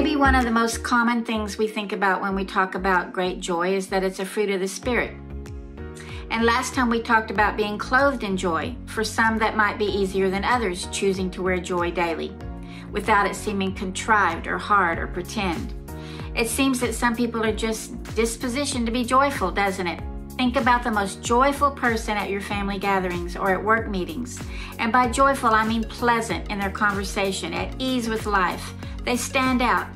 Maybe one of the most common things we think about when we talk about great joy is that it's a fruit of the Spirit. And last time we talked about being clothed in joy. For some, that might be easier than others, choosing to wear joy daily, without it seeming contrived or hard or pretend. It seems that some people are just dispositioned to be joyful, doesn't it? Think about the most joyful person at your family gatherings or at work meetings. And by joyful, I mean pleasant in their conversation, at ease with life. They stand out.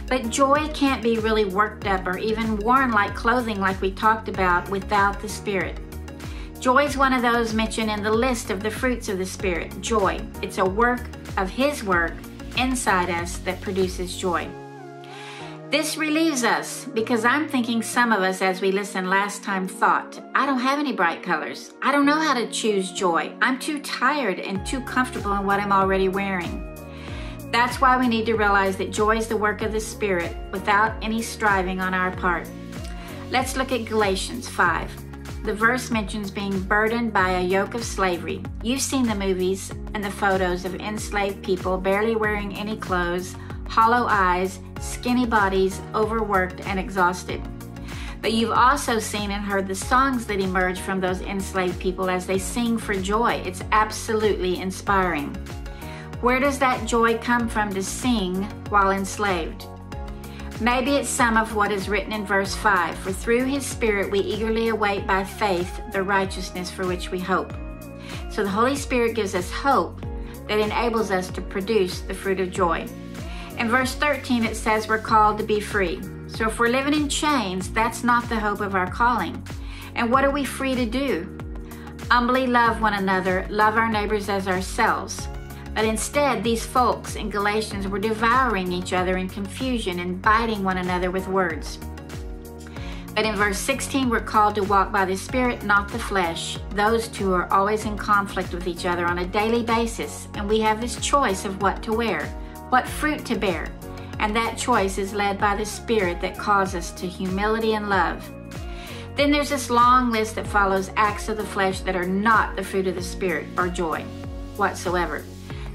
But joy can't be really worked up or even worn like clothing like we talked about without the Spirit. Joy is one of those mentioned in the list of the fruits of the Spirit. Joy. It's a work of His work inside us that produces joy. This relieves us because I'm thinking some of us, as we listened last time, thought, I don't have any bright colors. I don't know how to choose joy. I'm too tired and too comfortable in what I'm already wearing. That's why we need to realize that joy is the work of the Spirit without any striving on our part. Let's look at Galatians 5. The verse mentions being burdened by a yoke of slavery. You've seen the movies and the photos of enslaved people barely wearing any clothes, hollow eyes, skinny bodies, overworked and exhausted. But you've also seen and heard the songs that emerge from those enslaved people as they sing for joy. It's absolutely inspiring. Where does that joy come from to sing while enslaved? Maybe it's some of what is written in verse 5, for through His Spirit we eagerly await by faith the righteousness for which we hope. So the Holy Spirit gives us hope that enables us to produce the fruit of joy. In verse 13, it says we're called to be free. So if we're living in chains, that's not the hope of our calling. And what are we free to do? Humbly love one another, love our neighbors as ourselves. But instead, these folks in Galatians were devouring each other in confusion and biting one another with words. But in verse 16, we're called to walk by the Spirit, not the flesh. Those two are always in conflict with each other on a daily basis, and we have this choice of what to wear, what fruit to bear, and that choice is led by the Spirit that calls us to humility and love. Then there's this long list that follows acts of the flesh that are not the fruit of the Spirit or joy whatsoever.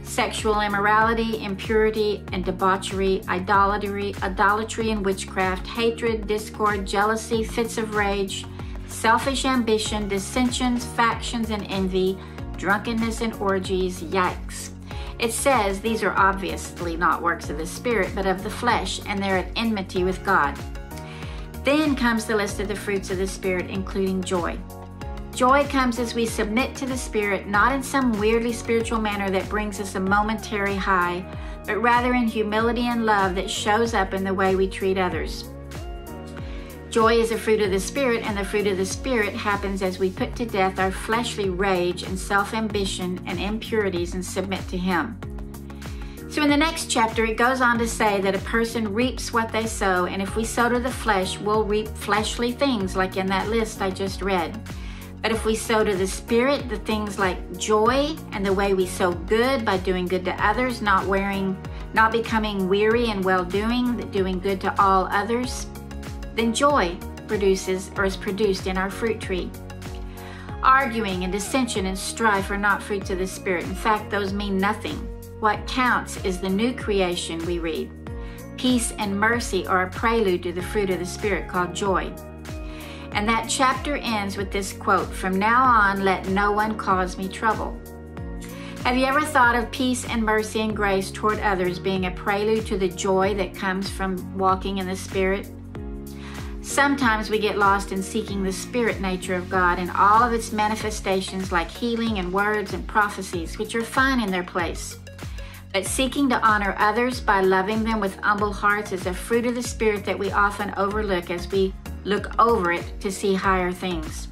Sexual immorality, impurity and debauchery, idolatry and witchcraft, hatred, discord, jealousy, fits of rage, selfish ambition, dissensions, factions and envy, drunkenness and orgies. Yikes. It says these are obviously not works of the Spirit, but of the flesh, and they're at enmity with God. Then comes the list of the fruits of the Spirit, including joy. Joy comes as we submit to the Spirit, not in some weirdly spiritual manner that brings us a momentary high, but rather in humility and love that shows up in the way we treat others. Joy is a fruit of the Spirit, and the fruit of the Spirit happens as we put to death our fleshly rage and self-ambition and impurities and submit to Him. So in the next chapter, it goes on to say that a person reaps what they sow, and if we sow to the flesh, we'll reap fleshly things like in that list I just read. But if we sow to the Spirit, the things like joy and the way we sow good by doing good to others, not becoming weary in well-doing, doing good to all others, then joy produces or is produced in our fruit tree. Arguing and dissension and strife are not fruits of the Spirit. In fact, those mean nothing. What counts is the new creation we read. Peace and mercy are a prelude to the fruit of the Spirit called joy. And that chapter ends with this quote, "From now on, let no one cause me trouble." Have you ever thought of peace and mercy and grace toward others being a prelude to the joy that comes from walking in the Spirit? Sometimes we get lost in seeking the Spirit nature of God and all of its manifestations like healing and words and prophecies, which are fine in their place. But seeking to honor others by loving them with humble hearts is a fruit of the Spirit that we often overlook as we look over it to see higher things.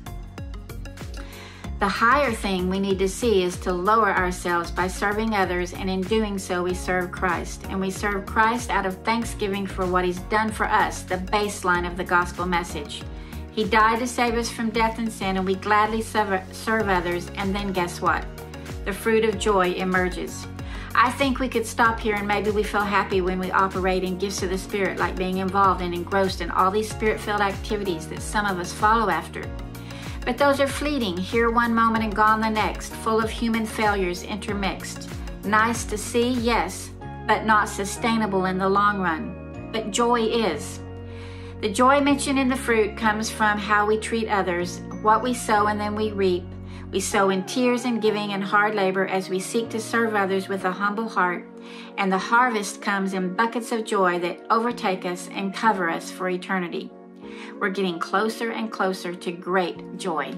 The higher thing we need to see is to lower ourselves by serving others, and in doing so we serve Christ. And we serve Christ out of thanksgiving for what He's done for us, the baseline of the gospel message. He died to save us from death and sin, and we gladly serve others, and then guess what? The fruit of joy emerges. I think we could stop here and maybe we feel happy when we operate in gifts of the Spirit, like being involved and engrossed in all these Spirit-filled activities that some of us follow after. But those are fleeting, here one moment and gone the next, full of human failures intermixed. Nice to see, yes, but not sustainable in the long run. But joy is. The joy mentioned in the fruit comes from how we treat others, what we sow and then we reap. We sow in tears and giving and hard labor as we seek to serve others with a humble heart, and the harvest comes in buckets of joy that overtake us and cover us for eternity. We're getting closer and closer to great joy.